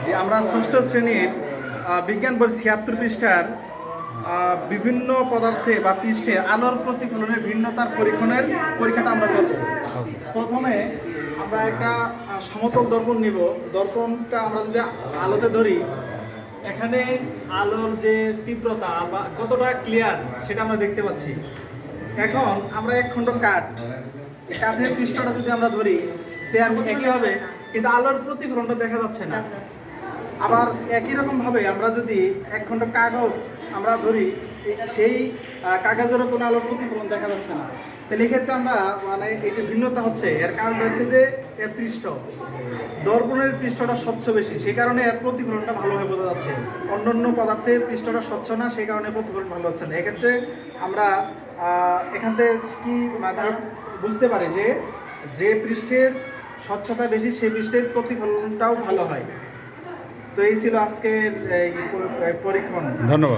যে আমরা ষষ্ঠ শ্রেণীর বিজ্ঞান বই ৭৬ পৃষ্ঠার বিভিন্ন পদার্থে বা পৃষ্ঠে আলোর প্রতিফলনের ভিন্নতার পরীক্ষাটা আমরা করব। প্রথমে আমরা একটা সমতল দর্পণ নিব। দর্পণটা আমরা যদি আলোতে ধরি, এখানে আলোর যে তীব্রতা বা কতটা ক্লিয়ার সেটা আমরা দেখতে পাচ্ছি। এখন আমরা এক খণ্ড কাঠের পৃষ্ঠটা যদি আমরা ধরি, সেম একই হবে, কিন্তু আলোর প্রতিফলনটা দেখা যাচ্ছে না। আবার একই রকমভাবে আমরা যদি এক খণ্ড কাগজ আমরা ধরি, সেই কাগজেরও কোনো আলোর প্রতিফলন দেখা যাচ্ছে না। তাহলে এক্ষেত্রে আমরা এই যে ভিন্নতা হচ্ছে, এর কারণ হচ্ছে যে এর পৃষ্ঠ, দর্পণের পৃষ্ঠটা স্বচ্ছ বেশি, সেই কারণে এর প্রতিফলনটা ভালোভাবে বোঝা যাচ্ছে। অন্যান্য পদার্থের পৃষ্ঠটা স্বচ্ছ না, সেই কারণে প্রতিফলন ভালো হচ্ছে না। এক্ষেত্রে আমরা এখান থেকে কি বুঝতে পারি যে পৃষ্ঠের স্বচ্ছতা বেশি, সেই পৃষ্ঠের প্রতিফলনটাও ভালো হয়। তো এই ছিল আজকের এই পরীক্ষণ। ধন্যবাদ।